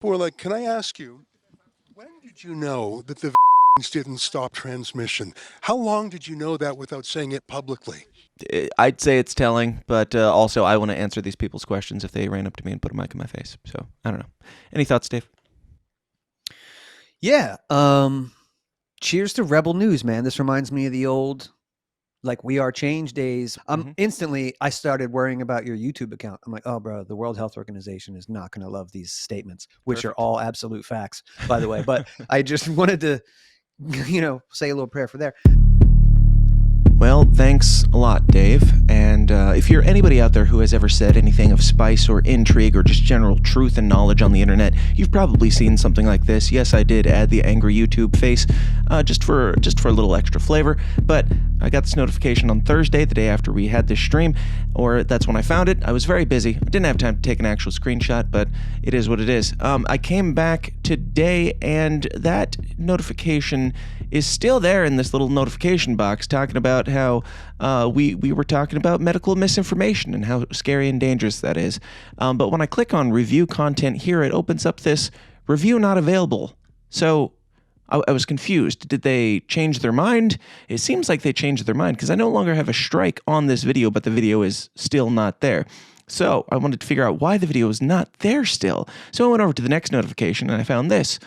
Borla, can I ask you, when did you know that the didn't stop transmission? How long did you know that without saying it publicly? I'd say it's telling, but also I want to answer these people's questions if they ran up to me and put a mic in my face. So I don't know. Any thoughts, Dave? Yeah. Cheers to Rebel News, man. This reminds me of the old like We Are Change days. Instantly I started worrying about your YouTube account. I'm like, oh bro, the World Health Organization is not going to love these statements, which are all absolute facts, by the way. But I just wanted to, say a little prayer for there. Well, thanks a lot, Dave. And if you're anybody out there who has ever said anything of spice or intrigue or just general truth and knowledge on the internet, you've probably seen something like this. Yes, I did add the angry YouTube face just for a little extra flavor. But I got this notification on Thursday, the day after we had this stream, or that's when I found it. I was very busy. I didn't have time to take an actual screenshot, but it is what it is. I came back today, and that notification is still there in this little notification box, talking about how we were talking about medical misinformation and how scary and dangerous that is. But when I click on review content here, it opens up this review not available. So I was confused. Did they change their mind? It seems like they changed their mind because I no longer have a strike on this video, but the video is still not there. So I wanted to figure out why the video is not there still. So I went over to the next notification and I found this.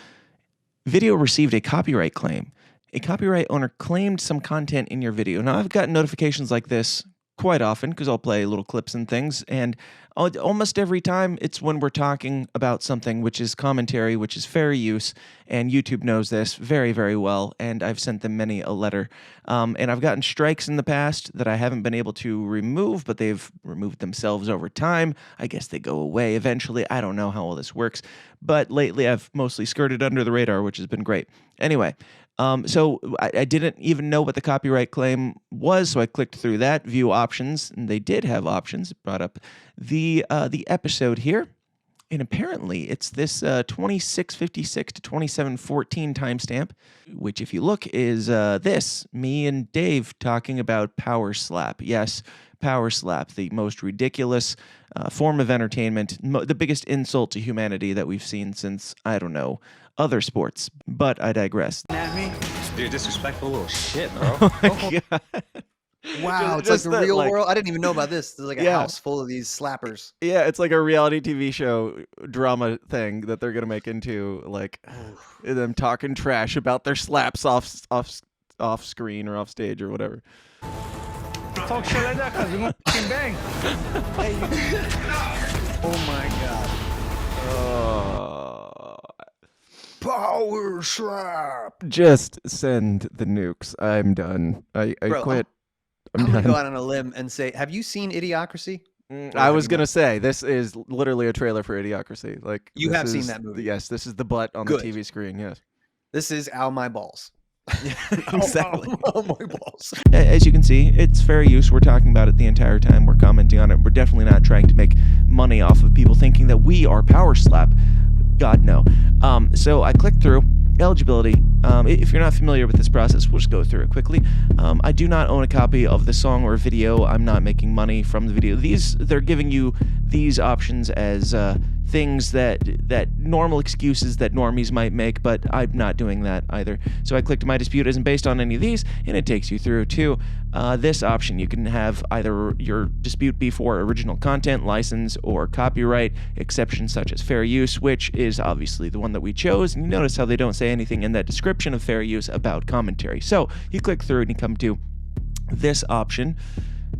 Video received a copyright claim. A copyright owner claimed some content in your video. Now, I've gotten notifications like this quite often because I'll play little clips and things, and almost every time it's when we're talking about something which is commentary, which is fair use, and YouTube knows this very, very well, and I've sent them many a letter. And I've gotten strikes in the past that I haven't been able to remove, but they've removed themselves over time. I guess they go away eventually. I don't know how all this works, but lately I've mostly skirted under the radar, which has been great. Anyway, so I didn't even know what the copyright claim was, so I clicked through that, view options, and they did have options. It brought up the episode here, and apparently it's this 2656 to 2714 timestamp, which if you look is this, me and Dave talking about Power Slap. Yes, Power Slap, the most ridiculous form of entertainment, the biggest insult to humanity that we've seen since, I don't know, other sports, but I digress. You're a disrespectful little shit, bro. Oh my God. Wow, it's Just like the that, real like- world. I didn't even know about this. There's like a house full of these slappers. Yeah, it's like a reality TV show drama thing that they're gonna make into like them talking trash about their slaps off screen or off stage or whatever. Talk shit like that because we're going to bang. Oh my God. Power slap. Just send the nukes. I'm done. I Bro, quit. I'm going to done. go out on a limb and say, have you seen Idiocracy? I was gonna say this is literally a trailer for Idiocracy. Like You this have seen is- that movie. Yes, this is the butt on Good. the TV screen. Yes, This is Ow My Balls. exactly. Ow My Balls. As you can see, it's fair use. We're talking about it the entire time. We're commenting on it. We're definitely not trying to make money off of people thinking that we are Power Slap. God, no. So I clicked through eligibility. If you're not familiar with this process, we'll just go through it quickly. I do not own a copy of the song or video. I'm not making money from the video. They're giving you these options as things that normal excuses that normies might make, but I'm not doing that either. So I clicked my dispute isn't based on any of these, and it takes you through to this option. You can have either your dispute be for original content, license, or copyright, exceptions such as fair use, which is obviously the one that we chose. And you notice how they don't say anything in that description of fair use about commentary. So you click through and you come to this option,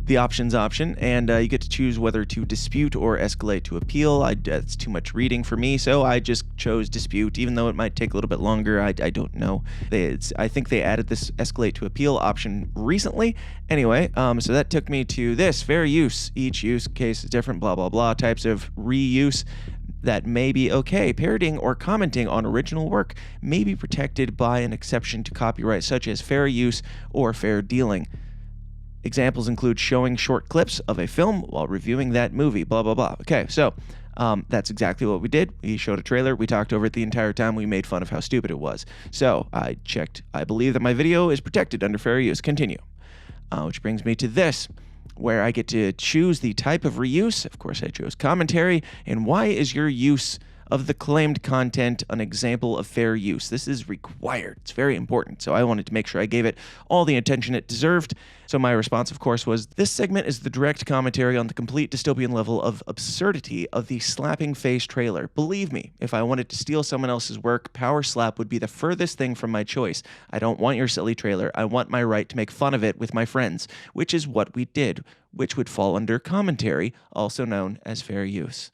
the options option, and you get to choose whether to dispute or escalate to appeal. That's too much reading for me, so I just chose dispute, even though it might take a little bit longer. I don't know. I think they added this escalate to appeal option recently. Anyway, so that took me to this, fair use. Each use case is different, blah, blah, blah. Types of reuse that may be okay. Parodying or commenting on original work may be protected by an exception to copyright, such as fair use or fair dealing. Examples include showing short clips of a film while reviewing that movie, blah, blah, blah. Okay, so that's exactly what we did. We showed a trailer. We talked over it the entire time. We made fun of how stupid it was. So I checked. I believe that my video is protected under fair use. Continue. Which brings me to this, where I get to choose the type of reuse. Of course, I chose commentary. And why is your use of the claimed content an example of fair use. This is required. It's very important. So I wanted to make sure I gave it all the attention it deserved. So my response, of course, was, this segment is the direct commentary on the complete dystopian level of absurdity of the slapping face trailer. Believe me, if I wanted to steal someone else's work, power slap would be the furthest thing from my choice. I don't want your silly trailer. I want my right to make fun of it with my friends, which is what we did, which would fall under commentary, also known as fair use.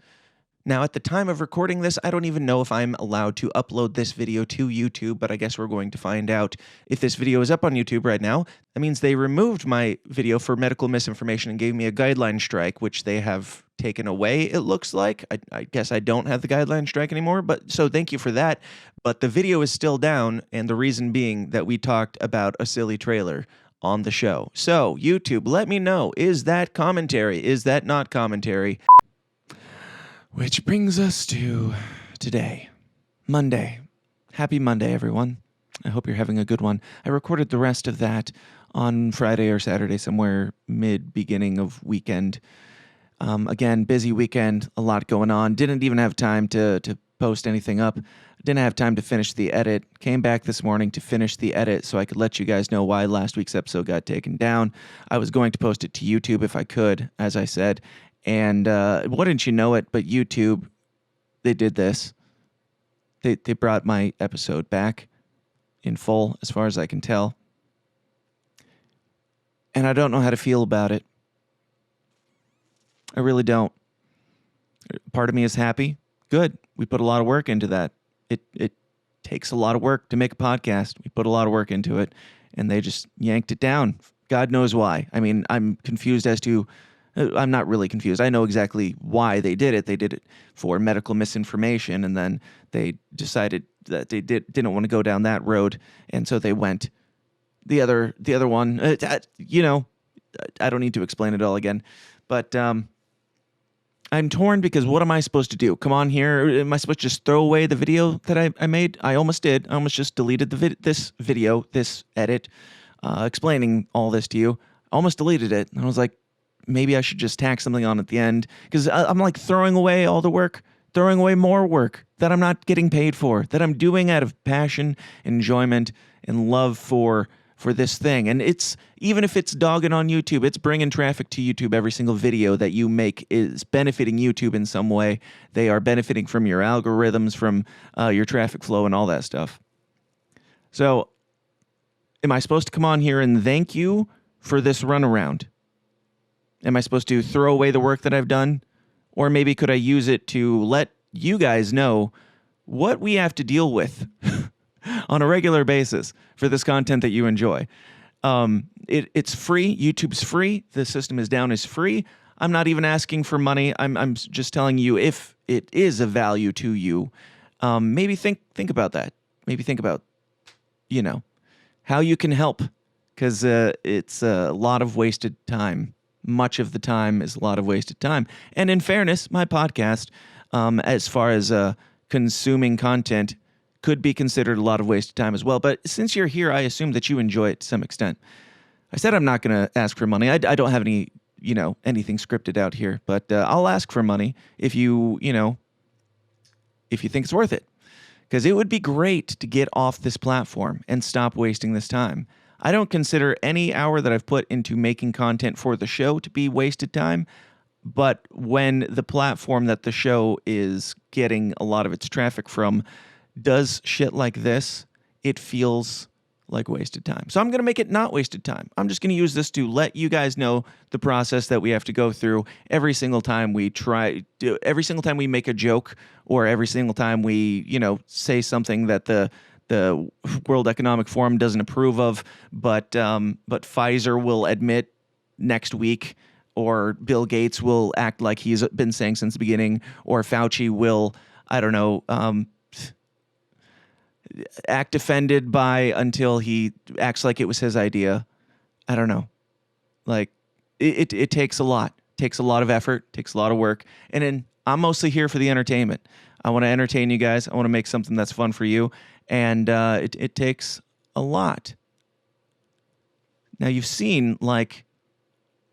Now, at the time of recording this, I don't even know if I'm allowed to upload this video to YouTube, but I guess we're going to find out. If this video is up on YouTube right now, that means they removed my video for medical misinformation and gave me a guideline strike, which they have taken away, it looks like. I guess I don't have the guideline strike anymore, but so thank you for that. But the video is still down, and the reason being that we talked about a silly trailer on the show. So, YouTube, let me know, is that commentary? Is that not commentary? Which brings us to today, Monday. Happy Monday, everyone. I hope you're having a good one. I recorded the rest of that on Friday or Saturday, somewhere mid-beginning of weekend. Again, busy weekend, a lot going on. Didn't even have time to post anything up. Didn't have time to finish the edit. Came back this morning to finish the edit so I could let you guys know why last week's episode got taken down. I was going to post it to YouTube if I could, as I said. And wouldn't you know it, but YouTube, they did this. They brought my episode back in full, as far as I can tell. And I don't know how to feel about it. I really don't. Part of me is happy. Good. We put a lot of work into that. It takes a lot of work to make a podcast. We put a lot of work into it, and they just yanked it down. God knows why. I mean, I'm confused as to... I'm not really confused. I know exactly why they did it. They did it for medical misinformation, and then they decided that they didn't want to go down that road, and so they went the other one. You know, I don't need to explain it all again, but I'm torn because what am I supposed to do? Come on here? Am I supposed to just throw away the video that I made? I almost did. I almost just deleted this video, this edit, explaining all this to you. I almost deleted it, and I was like, maybe I should just tack something on at the end, because I'm like throwing away all the work, throwing away more work that I'm not getting paid for, that I'm doing out of passion, enjoyment, and love for this thing. And it's, even if it's dogging on YouTube, it's bringing traffic to YouTube. Every single video that you make is benefiting YouTube in some way. They are benefiting from your algorithms, from your traffic flow and all that stuff. So am I supposed to come on here and thank you for this runaround? Am I supposed to throw away the work that I've done? Or maybe could I use it to let you guys know what we have to deal with on a regular basis for this content that you enjoy? It's free. YouTube's free. The system is down is free. I'm not even asking for money. I'm just telling you, if it is of value to you, maybe think about that. Maybe think about, you know, how you can help, because it's a lot of wasted time. Much of the time is a lot of wasted time. And in fairness, my podcast, as far as consuming content, could be considered a lot of wasted time as well. But since you're here, I assume that you enjoy it to some extent. I said I'm not going to ask for money. I don't have any, anything scripted out here, but I'll ask for money if you think it's worth it. Because it would be great to get off this platform and stop wasting this time. I don't consider any hour that I've put into making content for the show to be wasted time, but when the platform that the show is getting a lot of its traffic from does shit like this, it feels like wasted time. So I'm going to make it not wasted time. I'm just going to use this to let you guys know the process that we have to go through every single time we every single time we make a joke, or every single time we, say something that the World Economic Forum doesn't approve of, but Pfizer will admit next week, or Bill Gates will act like he's been saying since the beginning, or Fauci will, I don't know, act offended by until he acts like it was his idea. I don't know. Like, it takes a lot. It takes a lot of effort, takes a lot of work. And then I'm mostly here for the entertainment. I want to entertain you guys. I want to make something that's fun for you. And it takes a lot. Now, you've seen, like,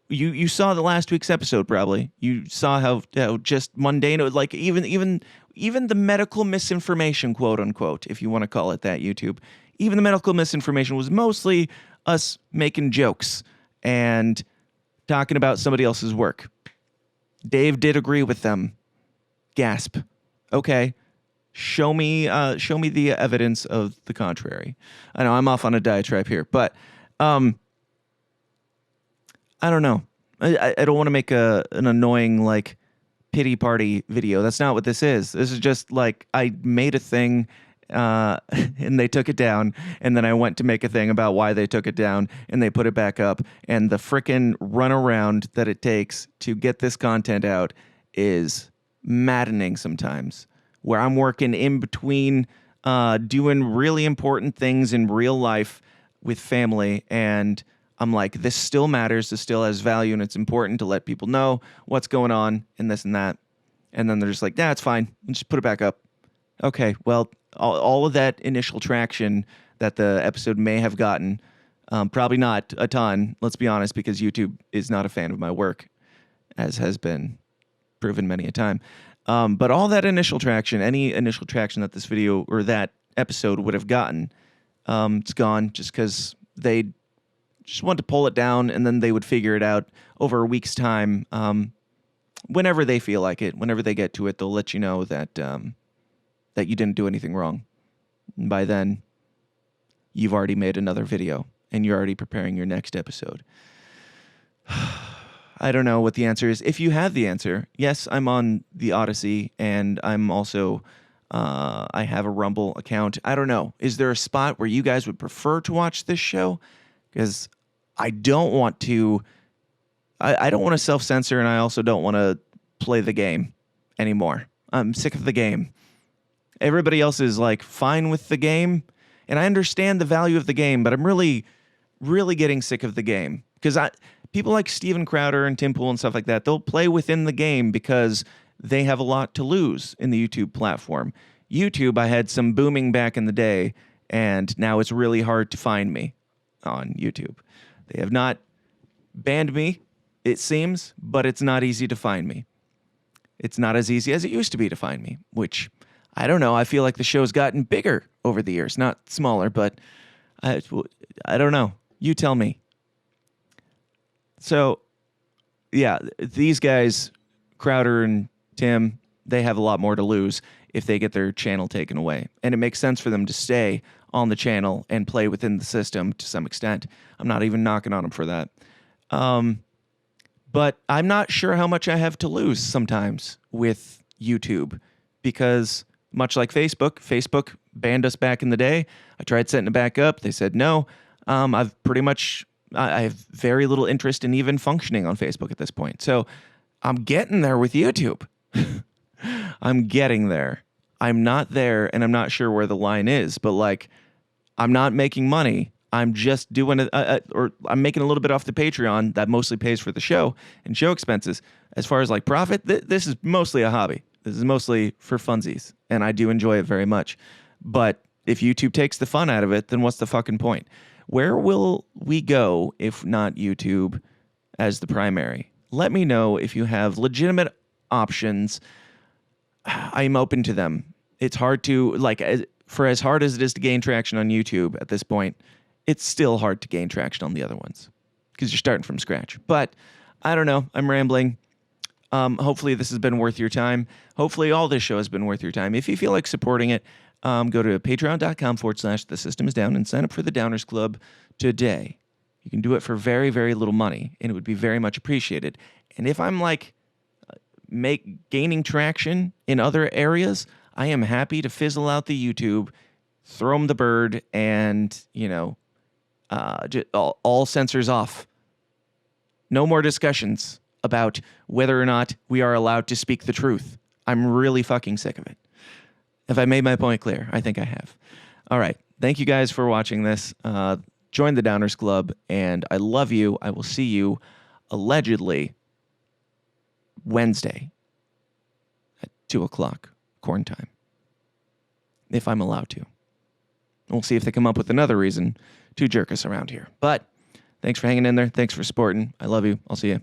you saw the last week's episode, probably. You saw how just mundane, like, even even the medical misinformation, quote unquote, if you want to call it that, YouTube, even the medical misinformation was mostly us making jokes and talking about somebody else's work. Dave did agree with them. Gasp. Okay. Show me the evidence of the contrary. I know I'm off on a diatribe here, but I don't know. I don't want to make an annoying like pity party video. That's not what this is. This is just like I made a thing and they took it down, and then I went to make a thing about why they took it down, and they put it back up, and the frickin' runaround that it takes to get this content out is maddening sometimes, where I'm working in between doing really important things in real life with family, and I'm like, this still matters, this still has value, and it's important to let people know what's going on and this and that. And then they're just like, yeah, it's fine. And just put it back up. Okay, well, all of that initial traction that the episode may have gotten, probably not a ton, let's be honest, because YouTube is not a fan of my work, as has been proven many a time. But all that initial traction, any initial traction that this video or that episode would have gotten, it's gone just because they just want to pull it down, and then they would figure it out over a week's time. Whenever they feel like it, whenever they get to it, they'll let you know that that you didn't do anything wrong. And by then, you've already made another video, and you're already preparing your next episode. I don't know what the answer is. If you have the answer, yes, I'm on the Odyssey, and I'm also I have a Rumble account. I don't know. Is there a spot where you guys would prefer to watch this show? Because I don't want to self-censor, and I also don't want to play the game anymore. I'm sick of the game. Everybody else is like fine with the game, and I understand the value of the game, but I'm really, really getting sick of the game. Because people like Steven Crowder and Tim Pool and stuff like that, they'll play within the game because they have a lot to lose in the YouTube platform. YouTube, I had some booming back in the day, and now it's really hard to find me on YouTube. They have not banned me, it seems, but it's not easy to find me. It's not as easy as it used to be to find me, which, I don't know, I feel like the show's gotten bigger over the years, not smaller, but I don't know. You tell me. So, yeah, these guys, Crowder and Tim, they have a lot more to lose if they get their channel taken away. And it makes sense for them to stay on the channel and play within the system to some extent. I'm not even knocking on them for that. But I'm not sure how much I have to lose sometimes with YouTube, because much like Facebook banned us back in the day. I tried setting it back up. They said no. I have very little interest in even functioning on Facebook at this point. So I'm getting there with YouTube. I'm getting there. I'm not there, and I'm not sure where the line is, but like, I'm not making money. I'm just doing it, or I'm making a little bit off the Patreon that mostly pays for the show and show expenses. As far as like profit, this is mostly a hobby. This is mostly for funsies, and I do enjoy it very much. But if YouTube takes the fun out of it, then what's the fucking point? Where will we go if not YouTube as the primary? Let me know if you have legitimate options. I'm open to them. It's hard to, like, for as hard as it is to gain traction on YouTube at this point, it's still hard to gain traction on the other ones because you're starting from scratch. But I don't know. I'm rambling. Hopefully this has been worth your time. Hopefully all this show has been worth your time. If you feel like supporting it, go to patreon.com/thesystemsdown and sign up for the Downers Club today. You can do it for very, very little money, and it would be very much appreciated. And if I'm like gaining traction in other areas, I am happy to fizzle out the YouTube, throw them the bird, and, you know, just all sensors off. No more discussions about whether or not we are allowed to speak the truth. I'm really fucking sick of it. Have I made my point clear? I think I have. All right. Thank you guys for watching this. Join the Downers Club, and I love you. I will see you allegedly Wednesday at 2 o'clock corn time, if I'm allowed to. We'll see if they come up with another reason to jerk us around here. But thanks for hanging in there. Thanks for supporting. I love you. I'll see you.